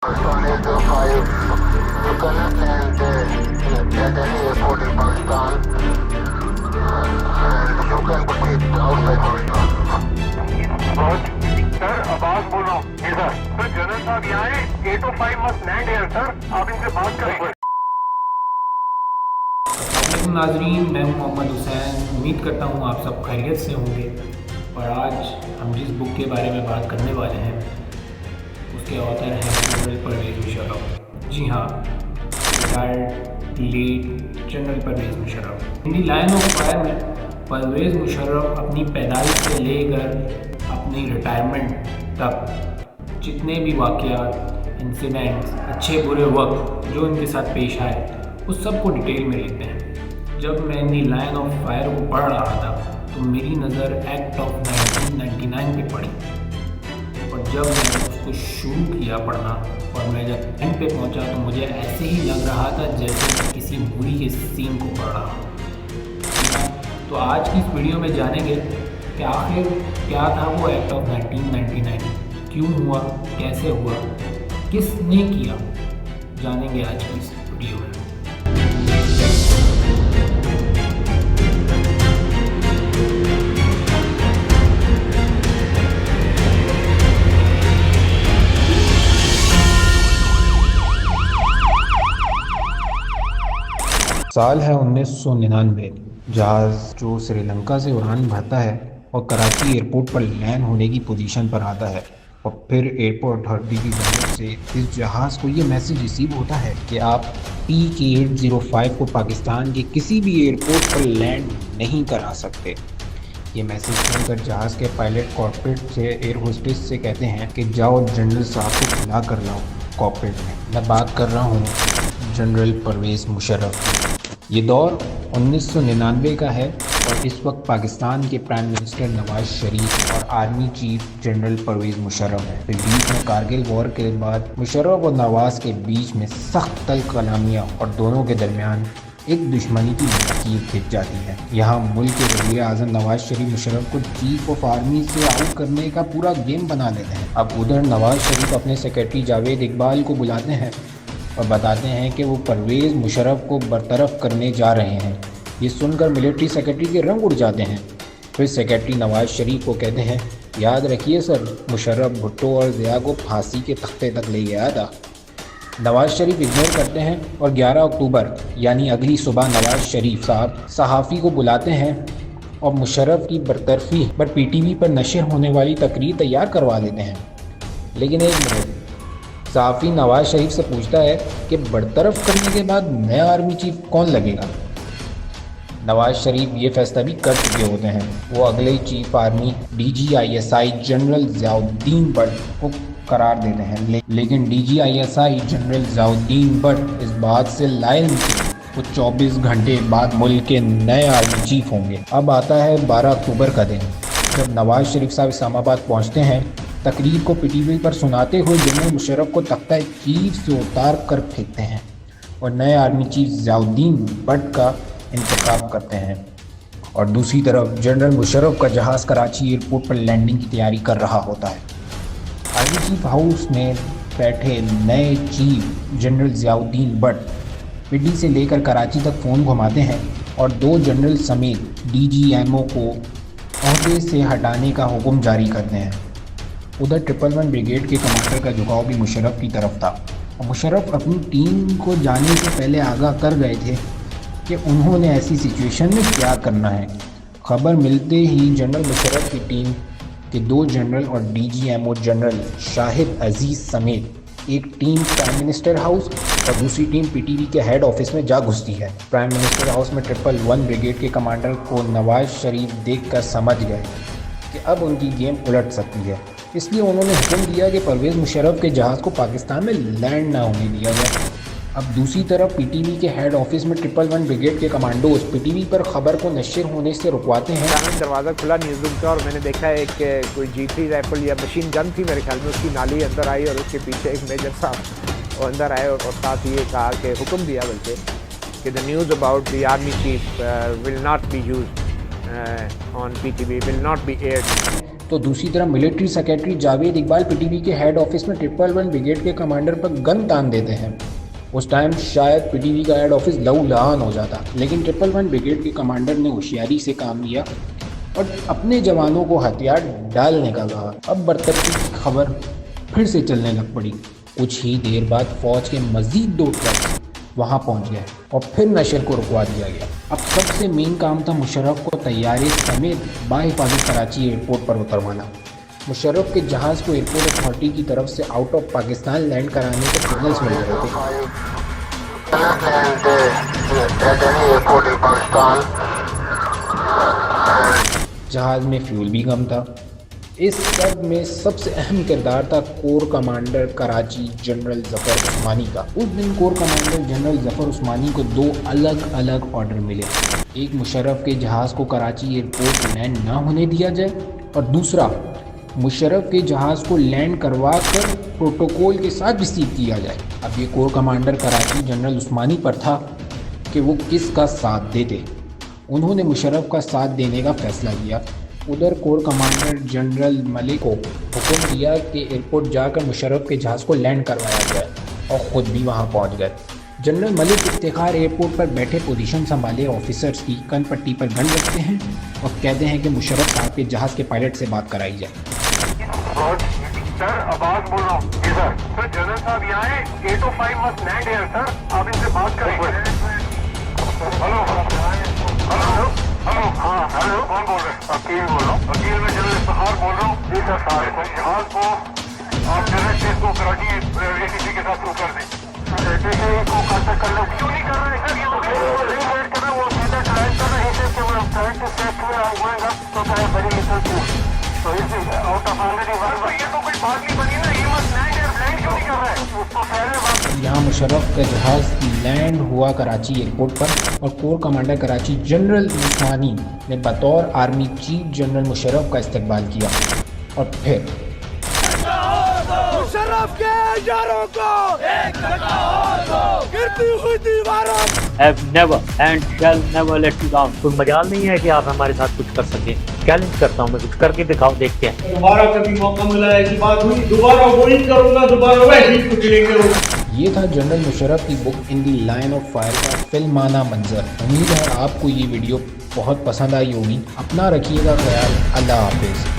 Sir आवाज बोलो जी sir general साहब यहाँ है 805 मस्ट लैंड हियर सर आप इनसे बात करें। नाजरीन, मैं हूं मोहम्मद हुसैन। उम्मीद करता हूं आप सब खैरियत से होंगे। और आज हम जिस बुक के बारे में बात करने वाले हैं उसके ऑथर हैं जनरल परवेज़ मुशर्रफ। जी हाँ, retired late general Parvez Musharraf. In the line of fire में परवेज़ मुशर्रफ अपनी पैदाइश से लेकर अपनी रिटायरमेंट तक जितने भी वाक़यात, इंसिडेंट्स, अच्छे बुरे वक्त जो इनके साथ पेश आए उस सब को डिटेल में लेते हैं। जब मैं दी लाइन ऑफ फायर को पढ़ रहा था तो मेरी नज़र एक्ट ऑफ 1999 पे पड़ी, और जब मैंने उसको शुरू किया पढ़ना और मैं जब एंड पे पहुंचा तो मुझे ऐसे ही लग रहा था जैसे मैं किसी मूवी के सीन को पढ़ रहा हूँ। तो आज की इस वीडियो में जानेंगे कि आखिर क्या था वो एक्ट ऑफ 1999, क्यों हुआ, कैसे हुआ, किसने किया, जानेंगे आज की इस वीडियो में। साल है 1999। जहाज़ जो श्रीलंका से उड़ान भरता है और कराची एयरपोर्ट पर लैंड होने की पोजीशन पर आता है, और फिर एयरपोर्ट अथॉरिटी की जानब से इस जहाज़ को ये मैसेज रिसीव होता है कि आप PK-805 को पाकिस्तान के किसी भी एयरपोर्ट पर लैंड नहीं करा सकते। ये मैसेज सुनकर जहाज़ के पायलट कॉकपिट से एयर होस्टेस से कहते हैं कि जाओ जनरल साहब को बुला कर लाओ कॉकपिट में। मैं बात कर रहा हूँ जनरल परवेज़ मुशर्रफ की। ये दौर 1999 का है और इस वक्त पाकिस्तान के प्राइम मिनिस्टर नवाज शरीफ और army chief general Parvez Musharraf हैं। फिर बीच में कारगिल वॉर के बाद मुशर्रफ और नवाज के बीच में सख्त तल कलामियाँ और दोनों के दरमियान एक दुश्मनी की लकीर खिंच जाती है। यहाँ मुल्क के वज़ीर आज़म नवाज शरीफ मुशर्रफ को चीफ ऑफ आर्मी से आउट करने का पूरा गेम बना लेते हैं। अब उधर नवाज शरीफ अपने सेक्रेटरी जावेद इकबाल को बुलाते हैं और बताते हैं कि वो परवेज़ मुशर्रफ को बरतरफ करने जा रहे हैं। ये सुनकर मिलिट्री सेक्रेटरी के रंग उड़ जाते हैं। फिर सेक्रेटरी नवाज शरीफ को कहते हैं, याद रखिए सर, मुशर्रफ भुट्टो और ज़िया को फांसी के तख्ते तक ले गया था। नवाज शरीफ इग्नोर करते हैं और 11 अक्टूबर यानी अगली सुबह नवाज शरीफ साहब सहाफ़ी को बुलाते हैं और मुशर्रफ की बरतरफी पर PTV पर नशर होने वाली तकरीर तैयार करवा देते हैं। लेकिन एक मिनट, सहाफ़ी नवाज शरीफ से पूछता है कि बरतरफ करने के बाद नया आर्मी चीफ कौन लगेगा। नवाज शरीफ ये फैसला भी कर चुके होते हैं। वो अगले chief army DGISI general Ziauddin Bhatt को करार देते हैं, लेकिन DGISI जनरल ज़ियाउद्दीन भट्ट इस बात से लायल नहीं, वो 24 घंटे बाद मुल्क के नए आर्मी चीफ होंगे। अब आता है 12 अक्टूबर का दिन, जब नवाज शरीफ साहब इस्लामाबाद पहुँचते हैं। तकरीर को PTV पर सुनाते हुए जनरल मुशर्रफ को तख्ता चीफ से उतार कर फेंकते हैं और नए आर्मी चीफ ज़ियाउद्दीन भट्ट का इंतखाब करते हैं। और दूसरी तरफ जनरल मुशर्रफ का जहाज़ कराची एयरपोर्ट पर लैंडिंग की तैयारी कर रहा होता है। आर्मी चीफ हाउस में बैठे नए चीफ जनरल ज़ियाउद्दीन भट्ट पिंडी से लेकर कराची तक फ़ोन घुमाते हैं और 2 जनरल समेत DGMO को ओहदे से हटाने का हुक्म जारी करते हैं। उधर 111 ब्रिगेड के कमांडर का झुकाव भी मुशर्रफ की तरफ था और मुशर्रफ अपनी टीम को जाने से पहले आगाह कर गए थे कि उन्होंने ऐसी सिचुएशन में क्या करना है। खबर मिलते ही जनरल मुशर्रफ की टीम के 2 जनरल और DGMO जनरल शाहिद अजीज़ समेत एक टीम प्राइम मिनिस्टर हाउस और दूसरी टीम PTV के हेड ऑफिस में जा घुसती है। प्राइम मिनिस्टर हाउस में 111 ब्रिगेड के कमांडर को नवाज शरीफ देखकर समझ गए कि अब उनकी गेम उलट सकती है, इसलिए उन्होंने हुक्म दिया कि परवेज़ मुशर्रफ के जहाज़ को पाकिस्तान में लैंड ना होने दिया जाए। अब दूसरी तरफ PTV के हेड ऑफिस में 111 ब्रिगेड के कमांडोज PTV पर खबर को नशर होने से रुकवाते हैं। दरवाज़ा खुला न्यूज़ रूम का और मैंने देखा है कि कोई G3 राइफल या मशीन गन थी मेरे ख्याल में, उसकी नाली अंदर आई और उसके पीछे एक मेजर साहब वो अंदर आए और साथ ही ये कहा कि हुक्म दिया बल्कि कि the news about the army chief will not be used on PTV, will not be aired. तो दूसरी तरफ military secretary Javed Iqbal PTV के हेड ऑफिस में 111 ब्रिगेड के कमांडर पर गन तान देते हैं। उस टाइम शायद पीटीवी का हेड ऑफिस लहूलुहान हो जाता, लेकिन 111 ब्रिगेड के कमांडर ने होशियारी से काम लिया और अपने जवानों को हथियार डालने का कहा। अब बरतरफी की खबर फिर से चलने लग पड़ी। कुछ ही देर बाद फौज के मजीद 2 ट्रक वहां पहुंच गए और फिर नशर को रुकवा दिया गया। अब सबसे मेन काम था मुशर्रफ को तैयारी समेत बाहिफाजत कराची एयरपोर्ट पर उतरवाना। मुशर्रफ के जहाज़ को एयरपोर्ट अथॉरिटी की तरफ से आउट ऑफ पाकिस्तान लैंड कराने के सिग्नल्स मिल रहे थे। जहाज़ में फ्यूल भी कम था। इस सब में सबसे अहम किरदार था core commander Karachi general Zafar Usmani का। उस दिन core commander general Zafar Usmani को 2 अलग अलग ऑर्डर मिले। एक, मुशर्रफ के जहाज़ को कराची एयरपोर्ट लैंड ना होने दिया जाए, और दूसरा, मुशर्रफ के जहाज़ को लैंड करवा कर प्रोटोकॉल के साथ रिसीव किया जाए। अब ये कोर कमांडर कराची जनरल उस्मानी पर था कि वो किसका साथ देते। उन्होंने मुशर्रफ का साथ देने का फैसला किया। उधर कोर कमांडर जनरल मलिक को हुक्म दिया कि एयरपोर्ट जाकर मुशर्रफ के जहाज़ को लैंड करवाया जाए, और ख़ुद भी वहां पहुंच गए। जनरल मलिक इफ्तिखार एयरपोर्ट पर बैठे पोजीशन संभाले ऑफिसर्स की कन पट्टी पर गन रखते हैं और कहते हैं कि मुशर्रफ साहब के जहाज़ के पायलट से बात कराई जाए। सर आवाज बोल रहा हूँ जी सर जनरल साहब यहाँ है 805 मस्ट लैंड हियर सर, आप इनसे बात करें। हेलो हेलो हेलो हाँ हेलो कौन बोल रहे हैं? वकील बोल रहा हूँ। वकील में जनरल इफ्तिखार बोल रहा हूँ। जी सर साहब जहाज को आप डायरेक्ट इसको कराची एटीसी के साथ शुरू कर दें। एटीसी को कांटेक्ट कर लो। क्यों नहीं कर रहे सर? ये तो वेट कर रहे वो सीधा क्लाइंट कर रहे हैं कि वो क्लाइंट से हुए आएगा तो चाहे बड़ी मिसल तो इसे आउट ऑफ ऑलरेडी ये तो कोई बात नहीं बनी ना। ये मत लैंड क्यों नहीं कर रहा है? उसको पहले बात। यहाँ मुशर्रफ का जहाज़ लैंड हुआ कराची एयरपोर्ट पर और कोर कमांडर कराची जनरल उस्मानी ने बतौर आर्मी चीफ जनरल मुशर्रफ का इस्तकबाल किया। और फिर मुशर्रफ के यारों को एक गिरती हुई दीवारों have never and shall never let you down। कोई मजाल नहीं है कि आप हमारे साथ कुछ कर सकें। चैलेंज करता हूँ मैं, कुछ करके दिखाओ, देखते हैं। दोबारा कभी मौका मिला है कि बात हुई, दोबारा वही करूंगा, दोबारा वैसे ही कुछ नहीं करूंगा। ये था जनरल मुशर्रफ की book in the line of fire का फिल्माना मंजर। उम्मीद है आपको ये वीडियो बहुत पसंद आई होगी। अपना रखिएगा ख्याल। अल्लाह हाफिज़।